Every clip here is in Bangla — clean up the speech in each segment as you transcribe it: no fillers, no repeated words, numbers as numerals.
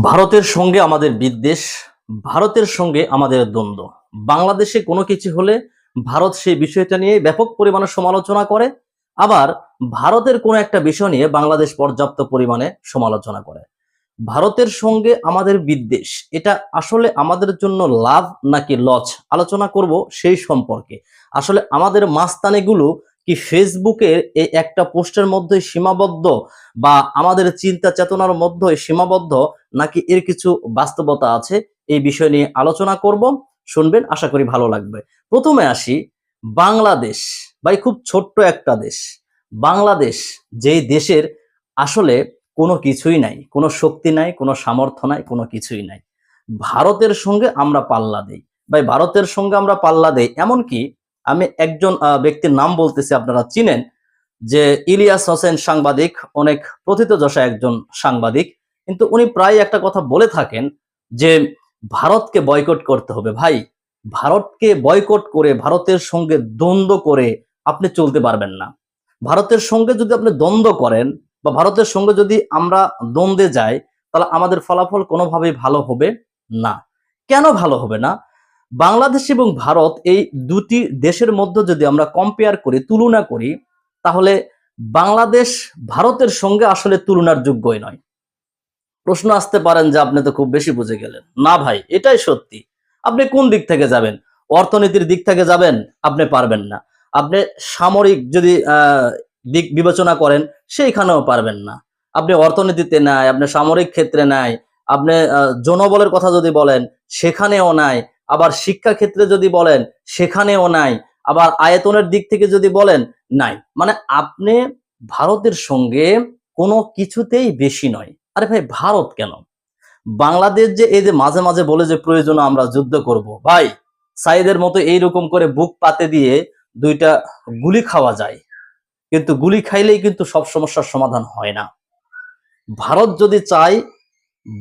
ভারতের সঙ্গে আমাদের বিদ্বেষ, ভারতের সঙ্গে আমাদের দ্বন্দ্ব। বাংলাদেশে কোনো কিছু হলে ভারত সেই বিষয়টা নিয়ে ব্যাপক পরিমাণে সমালোচনা করে, আবার ভারতের কোনো একটা বিষয় নিয়ে বাংলাদেশ পর্যাপ্ত পরিমাণে সমালোচনা করে। ভারতের সঙ্গে আমাদের বিদ্বেষ, এটা আসলে আমাদের জন্য লাভ নাকি লস আলোচনা করব সেই সম্পর্কে। আসলে আমাদের মাস্তানিগুলো কি ফেসবুকের এই একটা পোস্টের মধ্যে সীমাবদ্ধ, বা আমাদের চিন্তা চেতনার মধ্যে সীমাবদ্ধ, নাকি এর কিছু বাস্তবতা আছে? এই বিষয় নিয়ে আলোচনা করব, শুনবেন, আশা করি ভালো লাগবে। প্রথমে আসি, বাংলাদেশ ভাই খুব ছোট্ট একটা দেশ। বাংলাদেশ যেই দেশের আসলে কোনো কিছুই নাই, কোনো শক্তি নাই, কোনো সামর্থ্য নাই, কোনো কিছুই নাই। ভারতের সঙ্গে আমরা পাল্লা দেই ভাই, ভারতের সঙ্গে আমরা পাল্লা দেই। এমনকি আমি একজন ব্যক্তির নাম বলতেছি, আপনারা চিনেন, যে ইলিয়াস হোসেন সাংবাদিক, অনেক প্রথিতযশা একজন সাংবাদিক, কিন্তু উনি প্রায় একটা কথা বলে থাকেন যে ভারতকে বয়কট করতে হবে। ভাই, ভারতকে বয়কট করে, ভারতের সঙ্গে দ্বন্দ্ব করে আপনি চলতে পারবেন না। ভারতের সঙ্গে যদি আপনি দ্বন্দ্ব করেন, বা ভারতের সঙ্গে যদি আমরা দ্বন্দ্বে যাই, তাহলে আমাদের ফলাফল কোনোভাবেই ভালো হবে না। কেন ভালো হবে না? বাংলাদেশ এবং ভারত, এই দুটি দেশের মধ্যে যদি আমরা কম্পেয়ার করি, তুলনা করি, তাহলে বাংলাদেশ ভারতের সঙ্গে আসলে তুলনার যোগ্যই নয়। প্রশ্ন আসতে পারেন যে আপনি তো খুব বেশি বুঝে গেলেন। না ভাই, এটাই সত্যি। আপনি কোন দিক থেকে যাবেন? অর্থনীতির দিক থেকে যাবেন, আপনি পারবেন না। আপনি সামরিক যদি দিক বিবেচনা করেন, সেইখানেও পারবেন না। আপনি অর্থনীতিতে নাই, আপনি সামরিক ক্ষেত্রে নাই, আপনি জনবলের কথা যদি বলেন, সেখানেও নাই। আবার শিক্ষা ক্ষেত্রে যদি বলেন, সেখানেও নাই। আবার আয়তনের দিক থেকে যদি বলেন, নাই। মানে আপনি ভারতের সঙ্গে কোনো কিছুতেই বেশি নয়। আরে ভাই, ভারত কেন? বাংলাদেশ যে এই যে মাঝে মাঝে বলে যে প্রয়োজনে আমরা যুদ্ধ করব, ভাই সাইদের মতো এইরকম করে বুক পাতে দিয়ে দুইটা গুলি খাওয়া যায়, কিন্তু গুলি খাইলেই কিন্তু সব সমস্যার সমাধান হয় না। ভারত যদি চায়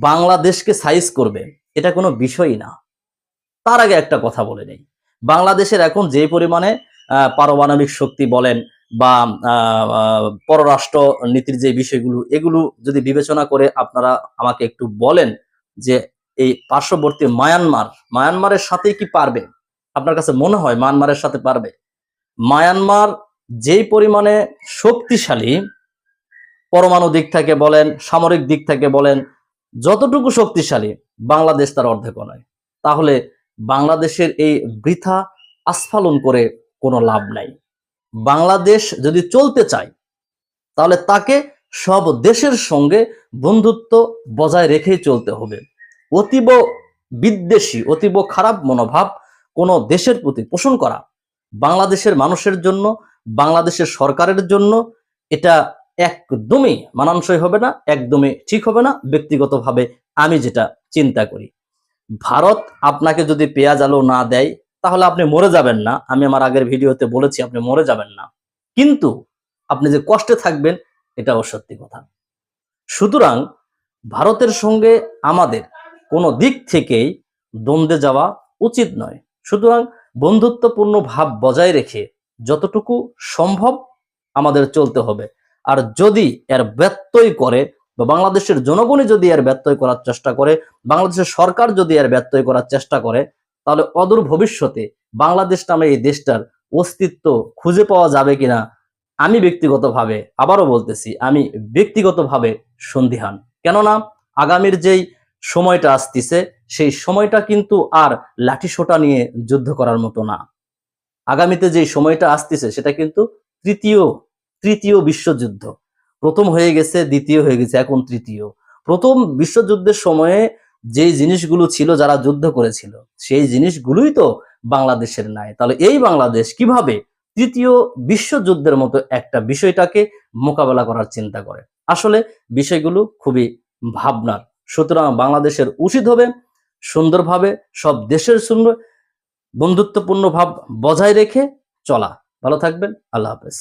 বাংলাদেশকে সাইজ করবে, এটা কোনো বিষয়ই না। তার আগে একটা কথা বলে নেই, বাংলাদেশের এখন যে পরিমাণে পারমাণবিক শক্তি বলেন, বা পররাষ্ট্র নীতির যে বিষয়গুলো, এগুলো যদি বিবেচনা করে আপনারা আমাকে একটু বলেন যে এই পার্শ্ববর্তী মায়ানমারের সাথে কি পারবে? আপনার কাছে মনে হয় মায়ানমারের সাথে পারবে? মায়ানমার যেই পরিমাণে শক্তিশালী, পরমাণু দিক থেকে বলেন, সামরিক দিক থেকে বলেন, যতটুকু শক্তিশালী, বাংলাদেশ তার অর্ধেকও নয়। তাহলে বাংলাদেশের এই বৃথা আস্ফালন করে কোনো লাভ নাই। বাংলাদেশ যদি চলতে চায়, তাহলে তাকে সব দেশের সঙ্গে বন্ধুত্ব বজায় রেখেই চলতে হবে। অতীব বিদ্বেষী, অতীব খারাপ মনোভাব কোনো দেশের প্রতি পোষণ করা বাংলাদেশের মানুষের জন্য, বাংলাদেশের সরকারের জন্য এটা একদমই মানানসই হবে না, একদমই ঠিক হবে না। ব্যক্তিগতভাবে আমি যেটা চিন্তা করি, ভারত আপনাকে যদি পেঁয়াজ আলু না দেয়, তাহলে আপনি মরে যাবেন না। আমি আমার আগের ভিডিওতে বলেছি, আপনি মরে যাবেন না, কিন্তু আপনি যে কষ্টে থাকবেন, এটাও সত্যি কথা। সুতরাং ভারতের সঙ্গে আমাদের কোনো দিক থেকেই দ্বন্দ্বে যাওয়া উচিত নয়। সুতরাং বন্ধুত্বপূর্ণ ভাব বজায় রেখে যতটুকু সম্ভব আমাদের চলতে হবে। আর যদি এর ব্যত্যয় করে, বা বাংলাদেশের জনগণই যদি এর ব্যত্যয় করার চেষ্টা করে, বাংলাদেশের সরকার যদি এর ব্যত্যয় করার চেষ্টা করে, তাহলে অদূর ভবিষ্যতে বাংলাদেশ নামে এই দেশটার অস্তিত্ব খুঁজে পাওয়া যাবে কিনা, আমি ব্যক্তিগতভাবে, আবারও বলতেছি, আমি ব্যক্তিগতভাবে সন্দিহান। কেননা আগামীর যেই সময়টা আসতেছে, সেই সময়টা কিন্তু আর লাঠিসোঁটা নিয়ে যুদ্ধ করার মতো না। আগামীতে যে সময়টা আসতেছে, সেটা কিন্তু তৃতীয় বিশ্বযুদ্ধ। প্রথম হয়ে গেছে, দ্বিতীয় হয়ে গেছে, এখন তৃতীয়। প্রথম বিশ্বযুদ্ধের সময়ে যেই জিনিসগুলো ছিল, যারা যুদ্ধ করেছিল, সেই জিনিসগুলোই তো বাংলাদেশের নাই। তাহলে এই বাংলাদেশ কিভাবে তৃতীয় বিশ্বযুদ্ধের মতো একটা বিষয়টাকে মোকাবেলা করার চিন্তা করে? আসলে বিষয়গুলো খুবই ভাবনার। সুতরাং বাংলাদেশের উচিত হবে সুন্দরভাবে সব দেশের সঙ্গে বন্ধুত্বপূর্ণ ভাব বজায় রেখে চলা। ভালো থাকবেন, আল্লাহ হাফেজ।